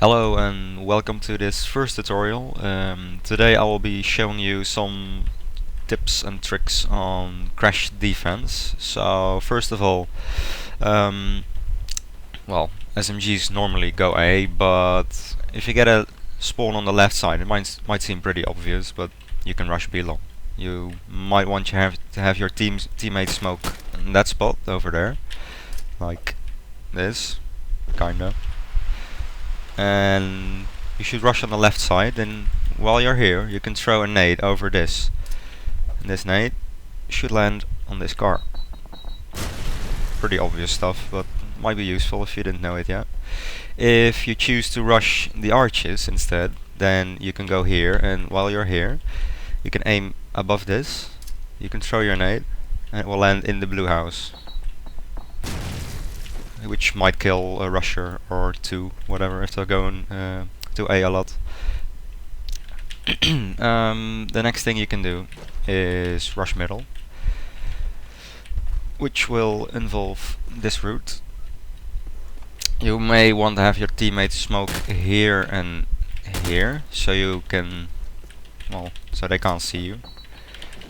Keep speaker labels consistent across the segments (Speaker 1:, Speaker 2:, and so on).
Speaker 1: Hello and welcome to this first tutorial. Today I will be showing you some tips and tricks on crash defense. So first of all, well, SMGs normally go A, but if you get a spawn on the left side, it might seem pretty obvious, but you can rush B long. You might want to have your teammates smoke in that spot over there, like this, kinda. And you should rush on the left side, and while you're here you can throw a nade over this, and this nade should land on this car. Pretty obvious stuff, but might be useful if you didn't know it yet. If you choose to rush the arches instead, then you can go here, and while you're here you can aim above this, you can throw your nade and it will land in the blue house, which might kill a rusher or two, whatever, if they're going to A a lot. The next thing you can do is rush middle, which will involve this route. You may want to have your teammates smoke here and here, so you can, well, so they can't see you.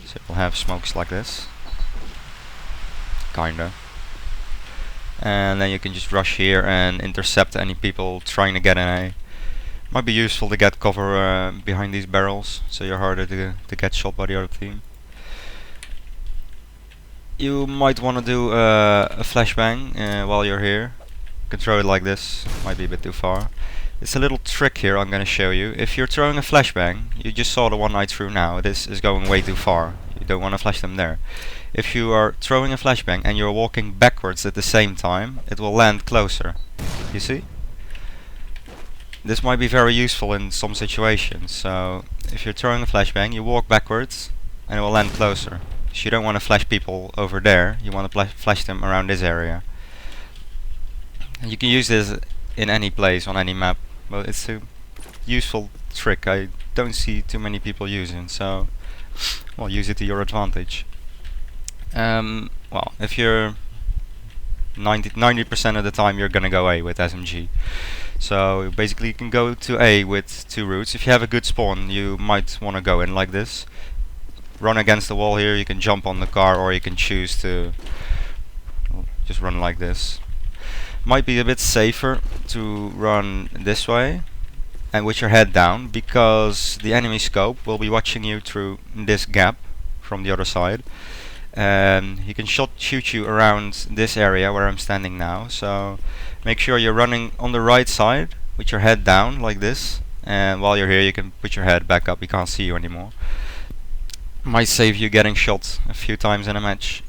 Speaker 1: So you'll have smokes like this, kinda. And then you can just rush here and intercept any people trying to get an A. Might be useful to get cover behind these barrels, so you're harder to get shot by the other team. You might want to do a flashbang while you're here. You can throw it like this, might be a bit too far. It's a little trick here I'm going to show you. If you're throwing a flashbang, you just saw the one I threw now, this is going way too far. You don't want to flash them there. If you are throwing a flashbang and you're walking backwards at the same time, it will land closer. You see? This might be very useful in some situations. So if you're throwing a flashbang, you walk backwards and it will land closer. So you don't want to flash people over there, you want to flash them around this area. And you can use this in any place on any map, but it's a useful trick I don't see too many people using, so well, use it to your advantage. Well, if you're 90% of the time you're gonna go A with SMG. So basically you can go to A with two routes. If you have a good spawn, you might want to go in like this. Run against the wall here, you can jump on the car, or you can choose to just run like this. Might be a bit safer to run this way and with your head down, because the enemy scope will be watching you through this gap from the other side. And he can shoot you around this area where I'm standing now, so make sure you're running on the right side with your head down like this, and while you're here you can put your head back up, he can't see you anymore. Might save you getting shot a few times in a match.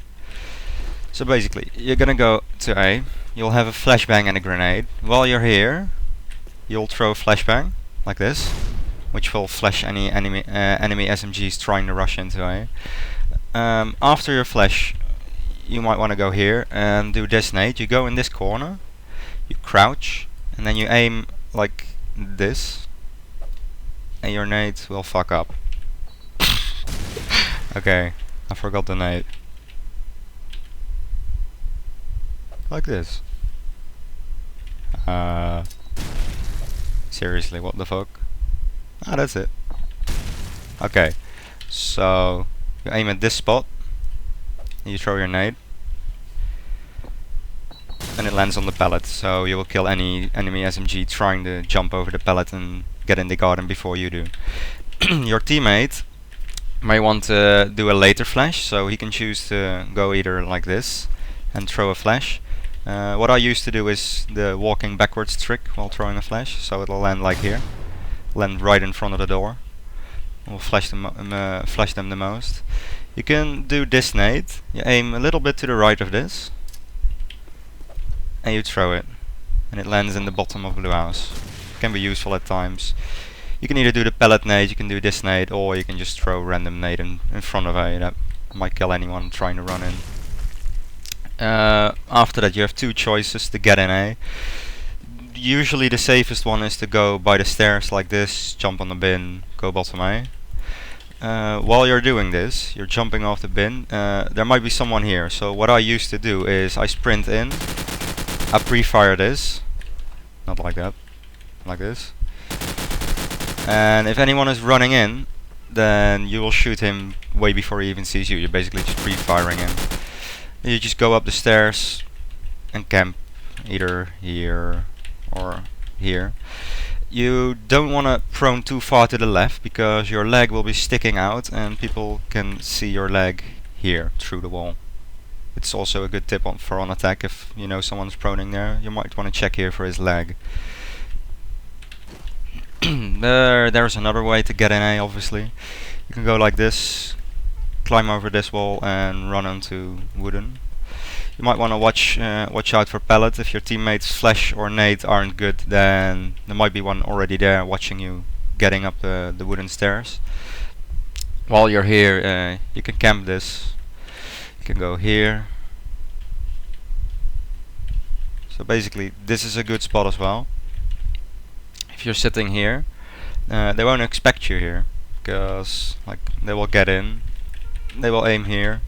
Speaker 1: So basically you're gonna go to A, you'll have a flashbang and a grenade. While you're here you'll throw a flashbang like this, which will flash any enemy SMGs trying to rush into A. After your flash, you might want to go here and do this nade. You go in this corner, you crouch, and then you aim like this, and your nade will fuck up. Okay, I forgot the nade. Like this. Seriously, what the fuck? Ah, that's it. Okay, so you aim at this spot, you throw your nade, and it lands on the pallet, so you will kill any enemy SMG trying to jump over the pallet and get in the garden before you do. Your teammate may want to do a later flash, so he can choose to go either like this and throw a flash. What I used to do is the walking backwards trick while throwing a flash, so it'll land like here, land right in front of the door. Will flash them the most. You can do this nade. You aim a little bit to the right of this, and you throw it, and it lands in the bottom of blue house. Can be useful at times. You can either do the pallet nade, you can do this nade, or you can just throw a random nade in front of A. That might kill anyone trying to run in. After that you have two choices to get in A. Usually the safest one is to go by the stairs like this, jump on the bin, go bottom A. While you're doing this, you're jumping off the bin, there might be someone here, so what I used to do is I sprint in, I pre-fire this, not like that, like this. And if anyone is running in, then you will shoot him way before he even sees you. You're basically just pre-firing him. You just go up the stairs and camp either here or here. You don't want to prone too far to the left because your leg will be sticking out and people can see your leg here through the wall. It's also a good tip for on attack. If you know someone's proning there, you might want to check here for his leg. There's another way to get in A, obviously. You can go like this, climb over this wall and run onto wooden. You might want to watch out for pallet. If your teammates flash or nade aren't good, then there might be one already there watching you getting up the wooden stairs. While you're here, you can camp this. You can go here. So basically this is a good spot as well. If you're sitting here, they won't expect you here, because like they will get in, they will aim here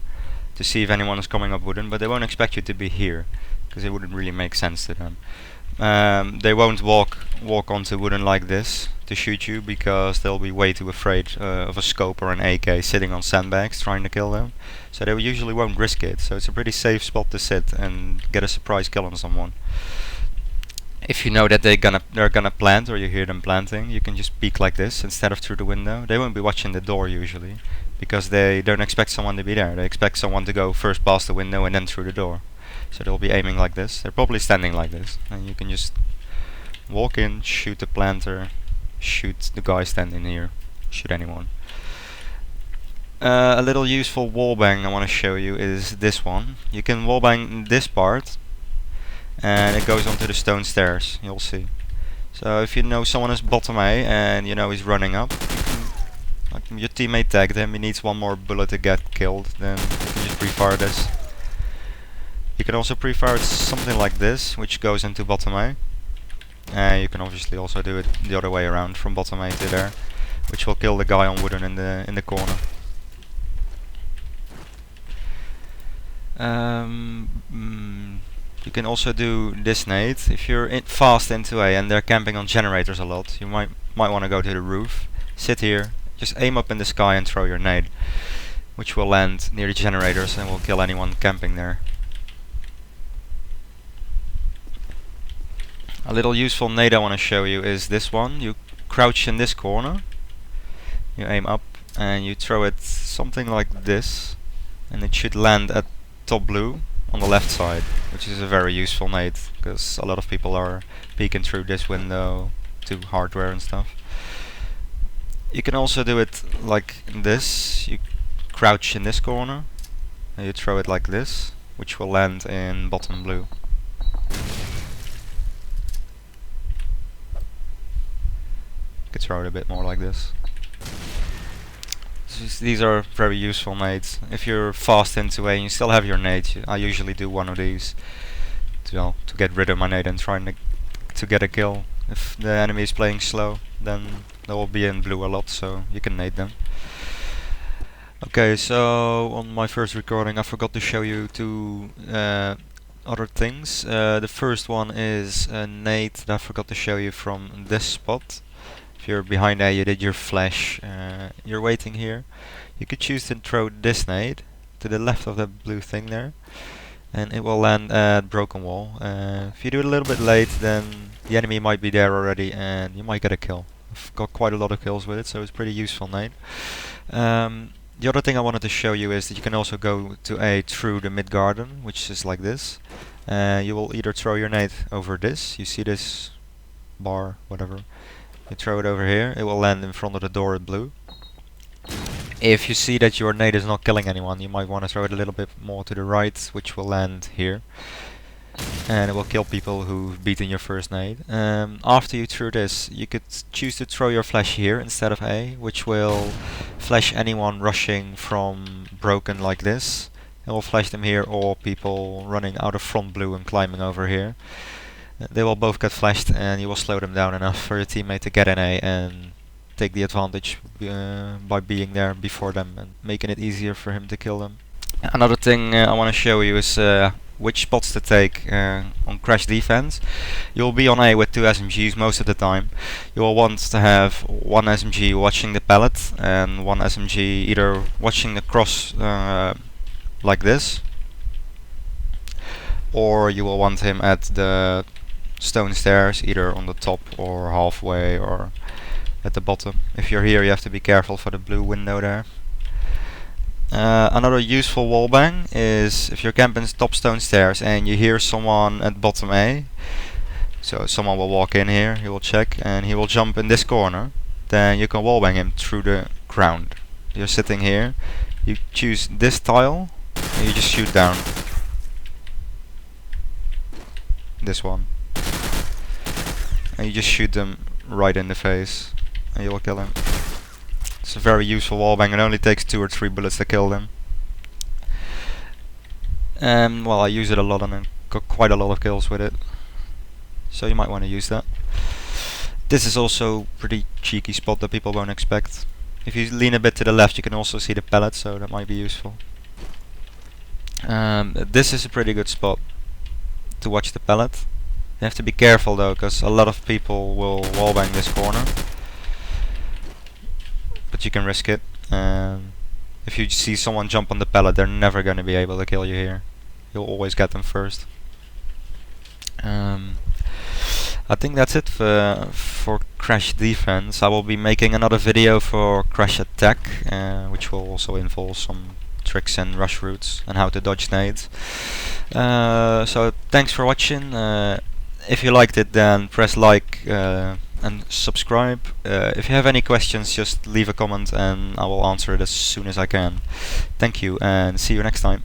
Speaker 1: to see if anyone is coming up wooden, but they won't expect you to be here because it wouldn't really make sense to them. They won't walk onto wooden like this to shoot you because they'll be way too afraid of a scope or an AK sitting on sandbags trying to kill them. So they usually won't risk it. So it's a pretty safe spot to sit and get a surprise kill on someone. If you know that they're gonna plant, or you hear them planting, you can just peek like this instead of through the window. They won't be watching the door usually, because they don't expect someone to be there. They expect someone to go first past the window and then through the door. So they'll be aiming like this. They're probably standing like this, and you can just walk in, shoot the planter, shoot the guy standing here, shoot anyone. A little useful wallbang I want to show you is this one. You can wallbang this part, and it goes onto the stone stairs, you'll see. So if you know someone is bottom A and you know he's running up, you can, like your teammate tagged him, he needs one more bullet to get killed, then you can just pre-fire this. You can also pre-fire something like this, which goes into bottom A. And you can obviously also do it the other way around, from bottom A to there, which will kill the guy on wooden in the corner. You can also do this nade. If you're fast into A and they're camping on generators a lot, you might want to go to the roof, sit here, just aim up in the sky and throw your nade, which will land near the generators and will kill anyone camping there. A little useful nade I want to show you is this one. You crouch in this corner, you aim up and you throw it something like this, and it should land at top blue on the left side, which is a very useful nade because a lot of people are peeking through this window to hardware and stuff. You can also do it like this. You crouch in this corner and you throw it like this, which will land in bottom blue. You could throw it a bit more like this. These are very useful nades. If you're fast into A and you still have your nade, I usually do one of these to get rid of my nade and trying to get a kill. If the enemy is playing slow, then they will be in blue a lot, so you can nade them. Okay, so on my first recording I forgot to show you two other things. The first one is a nade that I forgot to show you from this spot. If you're behind A, you did your flash, you're waiting here. You could choose to throw this nade to the left of the blue thing there, and it will land at broken wall. If you do it a little bit late, then the enemy might be there already and you might get a kill. I've got quite a lot of kills with it, so it's pretty useful nade. The other thing I wanted to show you is that you can also go to A through the mid garden, which is like this. You will either throw your nade over this, you see this bar, whatever. You throw it over here, it will land in front of the door at blue. If you see that your nade is not killing anyone, you might want to throw it a little bit more to the right, which will land here. And it will kill people who've beaten your first nade. After you threw this, you could choose to throw your flash here instead of A, which will flash anyone rushing from broken like this. It will flash them here, or people running out of front blue and climbing over here. They will both get flashed and you will slow them down enough for your teammate to get in A and take the advantage by being there before them and making it easier for him to kill them. Another thing I want to show you is which spots to take on crash defense, you'll be on A with 2 SMGs most of the time. You'll want to have one SMG watching the pallet and one SMG either watching the cross like this, or you will want him at the stone stairs, either on the top or halfway or at the bottom. If you're here, you have to be careful for the blue window there. Another useful wallbang is if you're camping top stone stairs and you hear someone at bottom A, so someone will walk in here, he will check and he will jump in this corner, then you can wallbang him through the ground. You're sitting here, you choose this tile and you just shoot down. This one. And you just shoot them right in the face and you will kill him. It's a very useful wallbang. It only takes 2 or 3 bullets to kill them. Well, I use it a lot and I got quite a lot of kills with it. So you might want to use that. This is also pretty cheeky spot that people won't expect. If you lean a bit to the left, you can also see the pallet, so that might be useful. This is a pretty good spot to watch the pallet. You have to be careful though, because a lot of people will wallbang this corner. But you can risk it. If you see someone jump on the pallet, they're never going to be able to kill you here. You'll always get them first. I think that's it for crash defense. I will be making another video for crash attack, which will also involve some tricks and rush routes and how to dodge nades. So thanks for watching. If you liked it, then press like and subscribe. If you have any questions, just leave a comment and I will answer it as soon as I can. Thank you and see you next time.